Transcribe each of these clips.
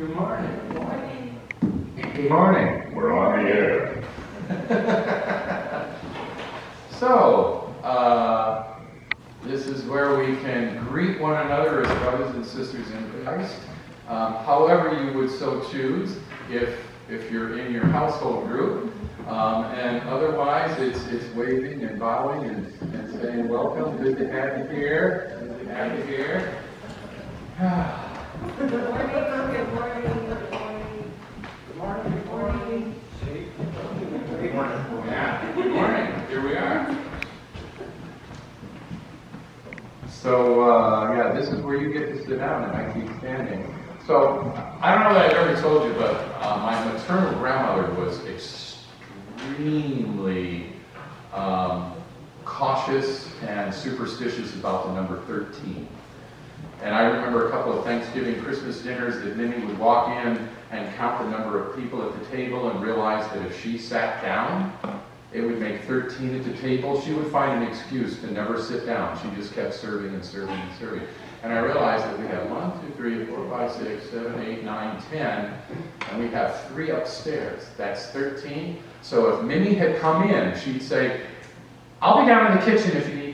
Good morning. Good morning. Good morning. We're on the air. So, this is where we can greet one another as brothers and sisters in Christ. However you would so choose, if you're in your household group, and otherwise it's waving and bowing and saying welcome. Good to have you here. Good to have you here. Good morning. Good morning. Good morning. Good morning. Good morning. Good morning. Yeah. Good morning. Here we are. So yeah, this is where you get to sit down, and I keep standing. So I don't know that I've ever told you, but my maternal grandmother was extremely cautious and superstitious about the number 13. And I remember a couple of Thanksgiving, Christmas dinners that Minnie would walk in and count the number of people at the table and realize that if she sat down, it would make 13 at the table. She would find an excuse to never sit down. She just kept serving and serving and serving. And I realized that we have 1, 2, 3, 4, 5, 6, 7, 8, 9, 10, and we have 3 upstairs. That's 13. So if Minnie had come in, she'd say, "I'll be down in the kitchen if you need."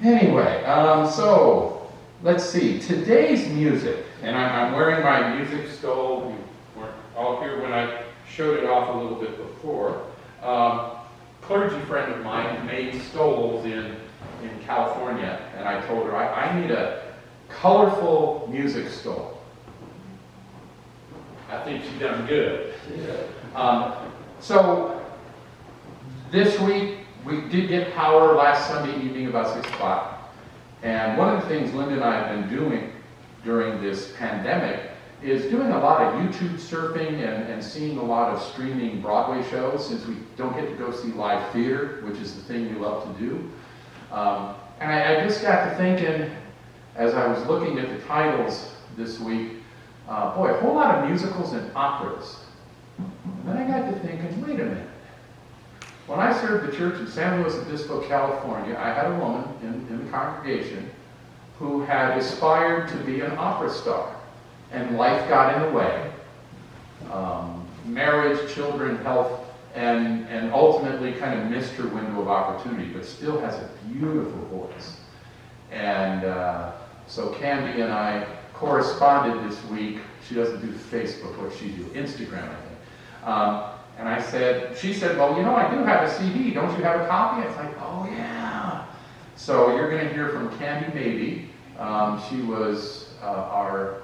Anyway, so let's see. Today's music, and I'm wearing my music stole. You weren't all here when I showed it off a little bit before. Clergy friend of mine made stoles in California, and I told her I need a colorful music stole. I think she done good. So this week we did get power last Sunday evening about 6 o'clock. And one of the things Linda and I have been doing during this pandemic is doing a lot of YouTube surfing and seeing a lot of streaming Broadway shows, since we don't get to go see live theater, which is the thing we love to do. And I just got to thinking, as I was looking at the titles this week, boy, a whole lot of musicals and operas. And then I got to thinking, wait a minute. When I served the church in San Luis Obispo, California, I had a woman in the congregation who had aspired to be an opera star. And life got in the way. Marriage, children, health, and ultimately kind of missed her window of opportunity, but still has a beautiful voice. And so Candi and I corresponded this week. She doesn't do Facebook, what she do? Instagram, I think. And she said, well, you know, I do have a CD. Don't you have a copy? I was like, oh yeah. So you're going to hear from Candi Mabee. She was our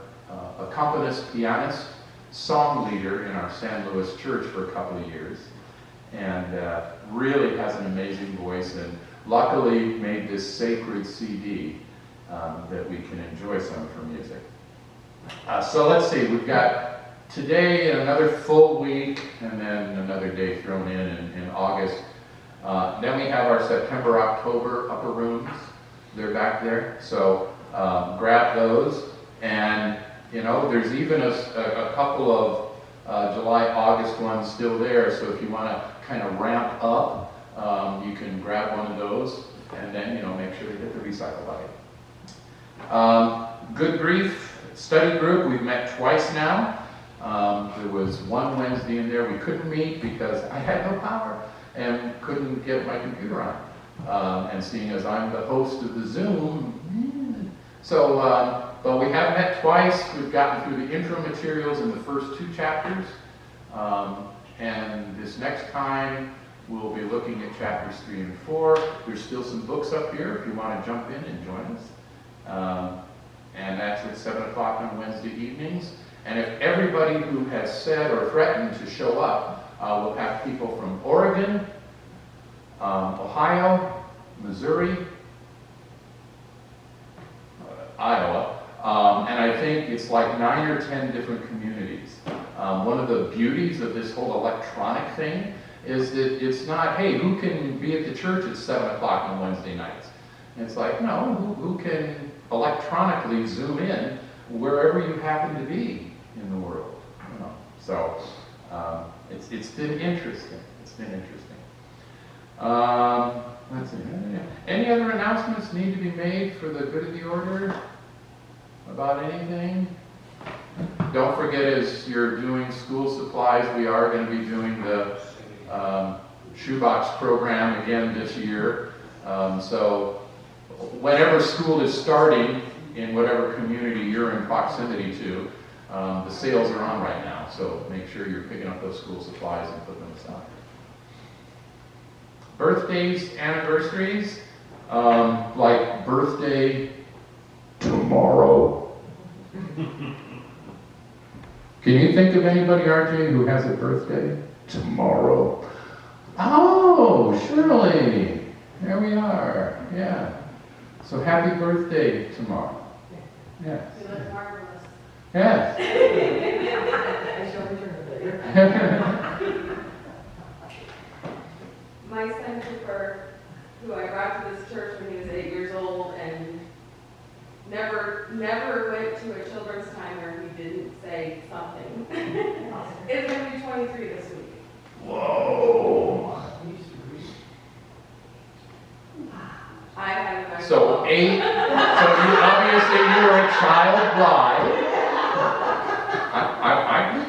accompanist, pianist, song leader in our San Luis church for a couple of years, and really has an amazing voice, and luckily made this sacred CD that we can enjoy some of her music. So let's see, we've got today another full week, and then another day thrown in August. Then we have our September, October upper rooms. They're back there, so grab those. And you know, there's even a couple of July, August ones still there, so if you want to kind of ramp up, you can grab one of those, and then, you know, make sure to hit the recycle bucket. Good Grief study group, we've met twice now. There was one Wednesday in there we couldn't meet because I had no power and couldn't get my computer on. And seeing as I'm the host of the Zoom, but we have met twice. We've gotten through the intro materials in the first 2 chapters. And this next time, we'll be looking at chapters 3 and 4. There's still some books up here if you want to jump in and join us. And that's at 7 o'clock on Wednesday evenings. And if everybody who has said or threatened to show up, we'll have people from Oregon, Ohio, Missouri, Iowa, and I think it's like 9 or 10 different communities. One of the beauties of this whole electronic thing is that it's not, hey, who can be at the church at 7 o'clock on Wednesday nights? And it's like, no, who can electronically zoom in wherever you happen to be in the world. You know? So it's been interesting. It's been interesting. Let's see. Any other announcements need to be made for the good of the order? about anything? Don't forget, as you're doing school supplies, we are going to be doing the shoebox program again this year. So whenever school is starting in whatever community you're in proximity to, the sales are on right now. So make sure you're picking up those school supplies and putting them aside. Birthdays, anniversaries, like birthday tomorrow. Can you think of anybody, RJ, who has a birthday tomorrow? Oh, Shirley. There we are. Yeah. So happy birthday tomorrow. Yes. You look marvelous. Yes. I shall return it later. My son Cooper, who I brought to this church when he was 8 years old, and never went to a children's time where he didn't say something. It's going to be 23 this week. Whoa. I haven't got So 8. So obviously you were a child bride.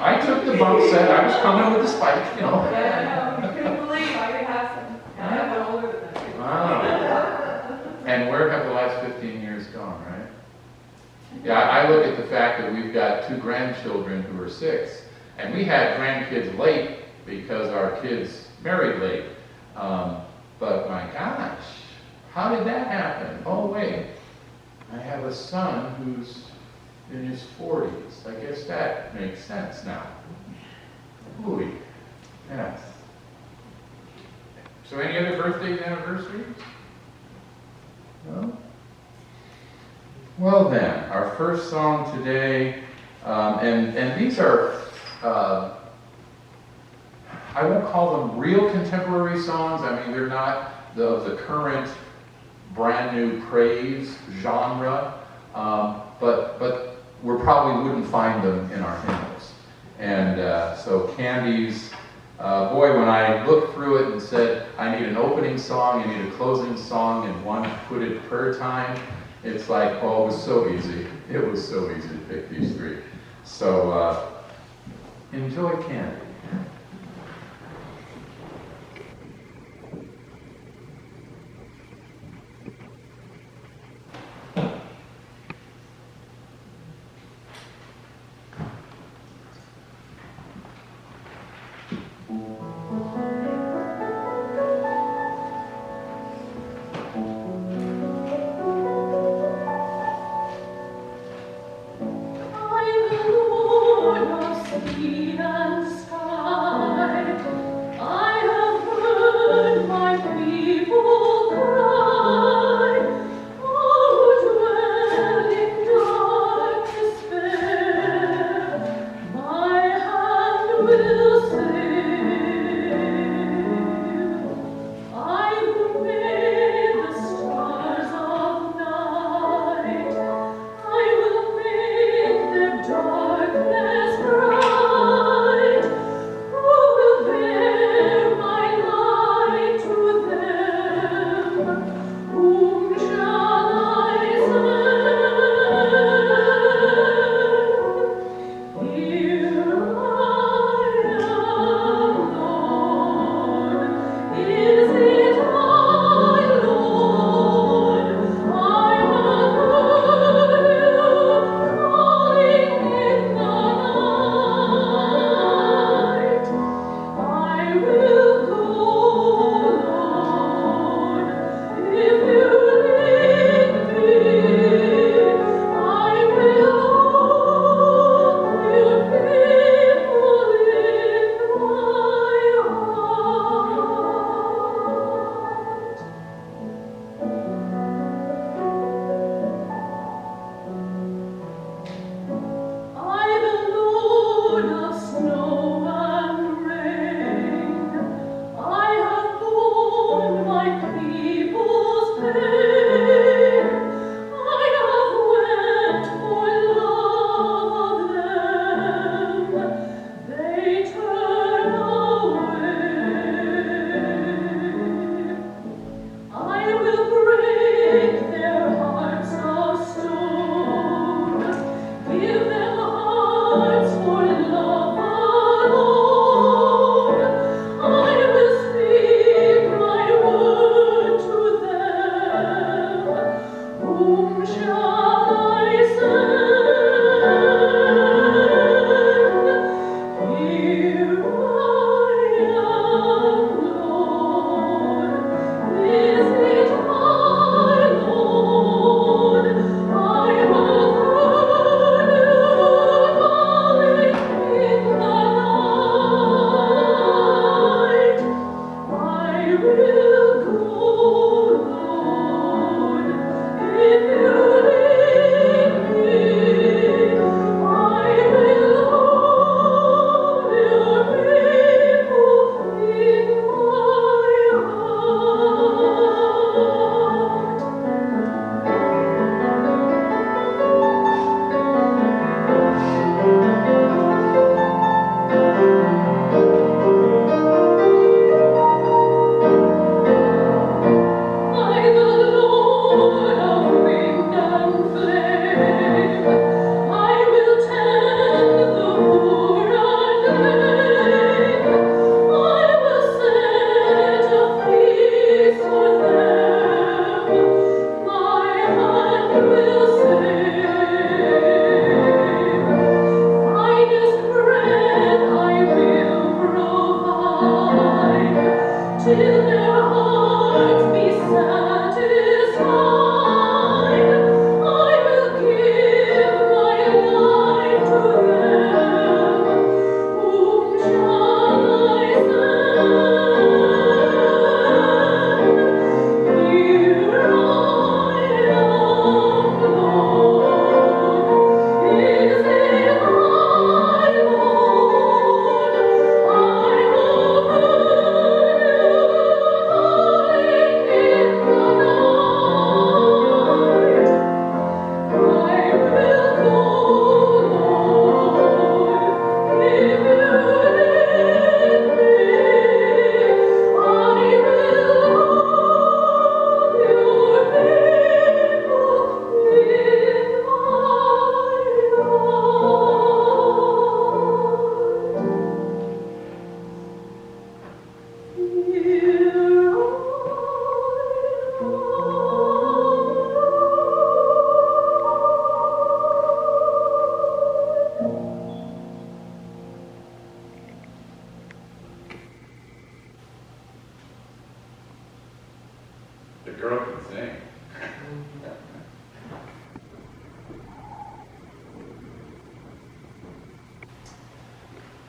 I took the bump set. I was coming with the spike, you know. Yeah, I know. You couldn't believe I could have some. I have one older than that. Wow. And where have the last 15 years gone, right? Yeah, I look at the fact that we've got 2 grandchildren who are 6, and we had grandkids late because our kids married late. But my gosh, how did that happen? Oh wait, I have a son who's in his 40s. I guess that makes sense now. Ooh, yes. So any other birthdays, anniversaries? No? Well then, our first song today, and these are, I won't call them real contemporary songs. I mean, they're not the current brand new praise genre, but we probably wouldn't find them in our hymnals. And so Candi's, boy, when I looked through it and said, I need an opening song, I need a closing song, and one hooded prayer time, it's like, oh, it was so easy. It was so easy to pick these 3. So enjoy Candi. I'm the Lord of sea and sky.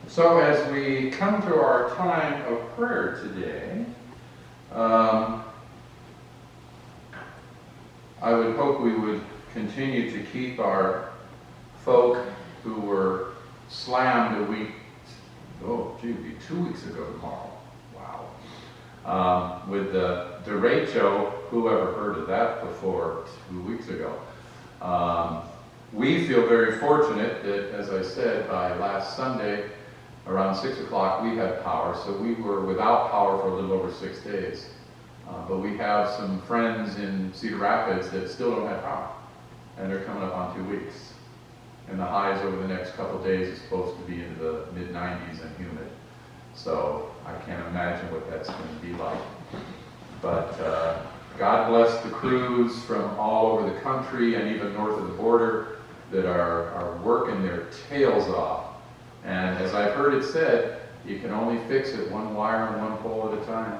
So as we come to our time of prayer today, I would hope we would continue to keep our folk who were slammed it'd be 2 weeks ago tomorrow. Wow. With the derecho, who ever heard of that before 2 weeks ago? We feel very fortunate that, as I said, by last Sunday, around 6 o'clock, we had power, so we were without power for a little over 6 days. But we have some friends in Cedar Rapids that still don't have power, and they're coming up on 2 weeks. And the highs over the next couple of days is supposed to be into the mid-90s and humid. So I can't imagine what that's going to be like. But God bless the crews from all over the country and even north of the border that are working their tails off. And as I've heard it said, you can only fix it one wire and one pole at a time.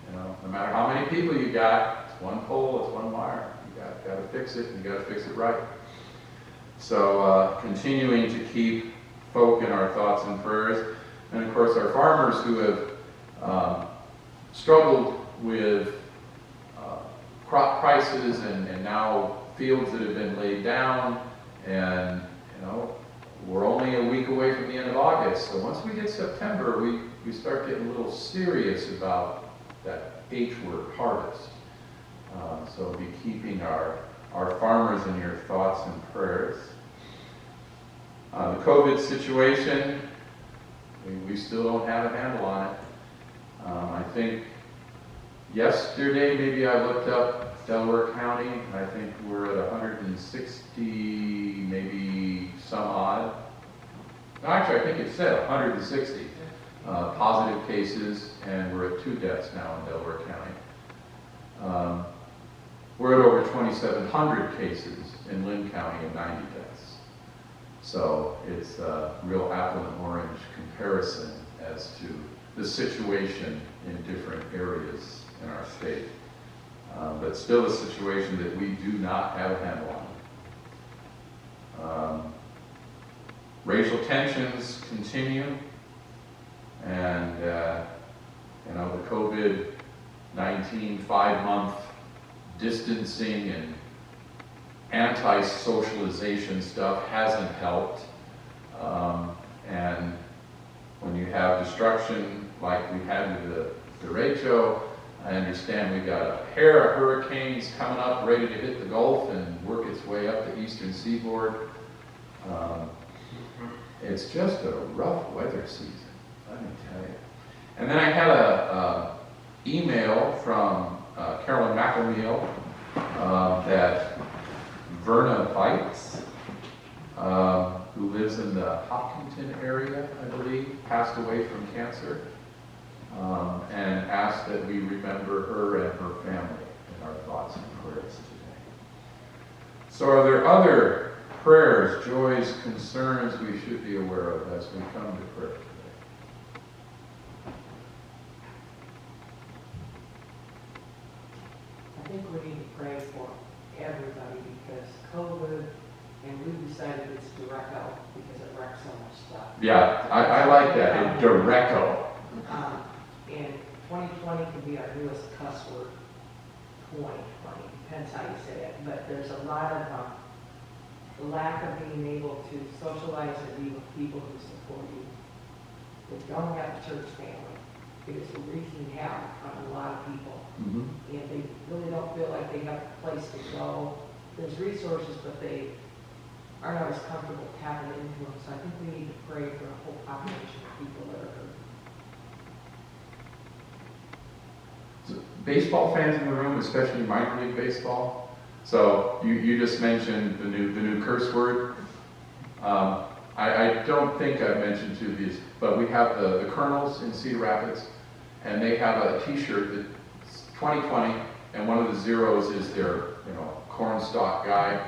You know, no matter how many people you got, it's one pole, it's one wire. You got to fix it, and you got to fix it right. So continuing to keep folk in our thoughts and prayers, and of course our farmers who have struggled with crop prices and now fields that have been laid down, and you know, we're only a week away from the end of August, so once we get September, we start getting a little serious about that H-word, harvest. So be keeping our farmers in your thoughts and prayers. The COVID situation, we still don't have a handle on it. I think yesterday, maybe I looked up Delaware County, and I think we're at 160, maybe some odd. No, actually, I think it said 160 positive cases, and we're at 2 deaths now in Delaware County. We're at over 2,700 cases in Lynn County and 90 deaths. So it's a real apple and orange comparison as to the situation in different areas in our state. But still a situation that we do not have a handle on. Racial tensions continue, and you know, the COVID 5-month distancing and anti-socialization stuff hasn't helped. And when you have destruction like we had with the derecho, I understand we've got a pair of hurricanes coming up ready to hit the Gulf and work its way up the eastern seaboard. It's just a rough weather season, let me tell you. And then I had a email from Carolyn McElmeal that Verna Bites, who lives in the Hopkinton area, I believe, passed away from cancer, and asked that we remember her and her family in our thoughts and prayers today. So are there other prayers, joys, concerns we should be aware of as we come to prayer today? I think we need to pray for everybody because COVID, and we decided it's Dureco because it wrecks so much stuff. Yeah, I like that, Dureco. And 2020 can be our newest cuss word. 2020, depends how you say it. But there's a lot of the lack of being able to socialize and be with people who support you. If you don't have a church family, it is wreaking havoc on a lot of people. Mm-hmm. And they really don't feel like they have a place to go. There's resources, but they aren't always comfortable tapping into them. So I think we need to pray for a whole population of people that are hurt. So, baseball fans in the room, especially minor league baseball. So you just mentioned the new curse word. I don't think I've mentioned to these, but we have the Colonels in Cedar Rapids, and they have a T-shirt that's 2020, and one of the zeros is their corn stalk guy,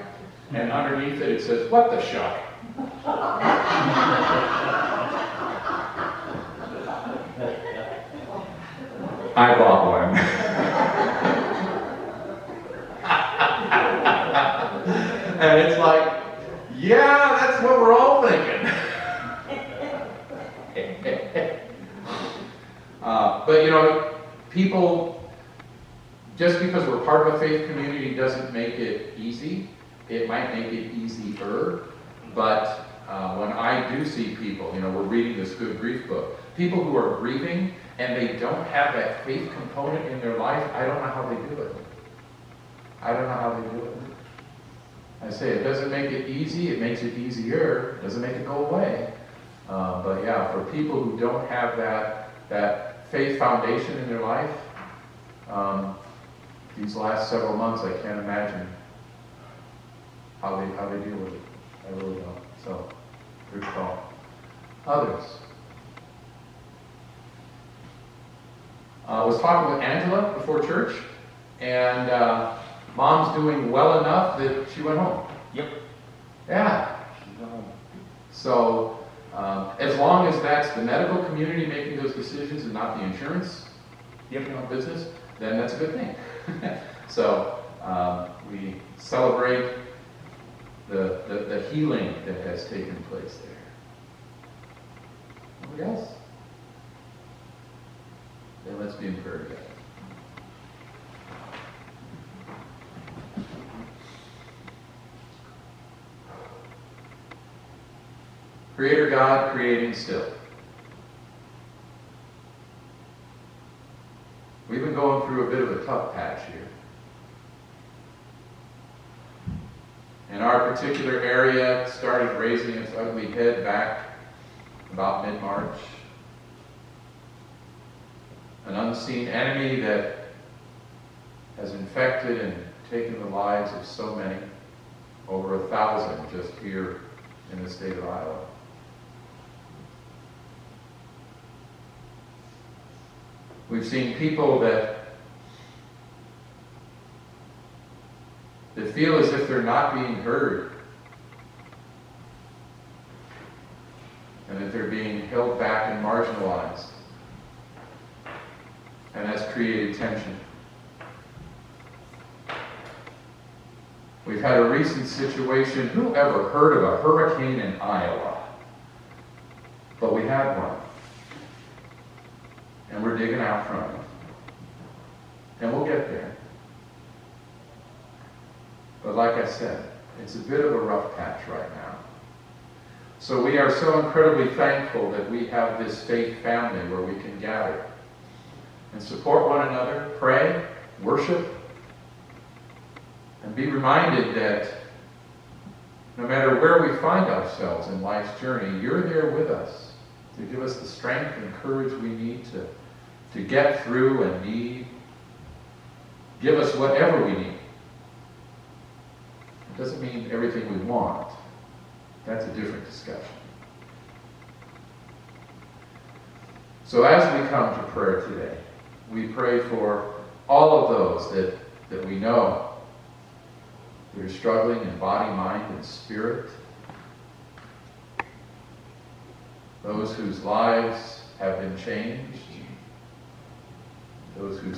and underneath it says, "What the shuck." I bought one. And it's like, yeah, that's what we're all thinking. But people, just because we're part of a faith community doesn't make it easy. It might make it easier. But when I do see people, we're reading this Good Grief book, people who are grieving and they don't have that faith component in their life, I don't know how they do it. I don't know how they do it. I say it doesn't make it easy, it makes it easier, it doesn't make it go away. But yeah, for people who don't have that faith foundation in their life, these last several months, I can't imagine how they deal with it. I really don't. So, good call. Others. I was talking with Angela before church, and Mom's doing well enough that she went home. Yep. Yeah. So, as long as that's the medical community making those decisions and not the insurance business, then that's a good thing. So, we celebrate the healing that has taken place there. Anybody else? Then let's be in prayer together. Creator God, creating still. We've been going through a bit of a tough patch here. In our particular area, it started raising its ugly head back about mid-March. An unseen enemy that has infected and taken the lives of so many, over 1,000 just here in the state of Iowa. We've seen people that feel as if they're not being heard, and that they're being held back and marginalized. And that's created tension. We've had a recent situation, who ever heard of a hurricane in Iowa? But we had one. And we're digging out from it. And we'll get there. But like I said, it's a bit of a rough patch right now. So we are so incredibly thankful that we have this faith family where we can gather and support one another, pray, worship, and be reminded that no matter where we find ourselves in life's journey, you're there with us to give us the strength and courage we need to get through and need. Give us whatever we need. It doesn't mean everything we want. That's a different discussion. So as we come to prayer today, we pray for all of those that we know that are struggling in body, mind, and spirit. Those whose lives have been changed. Those whose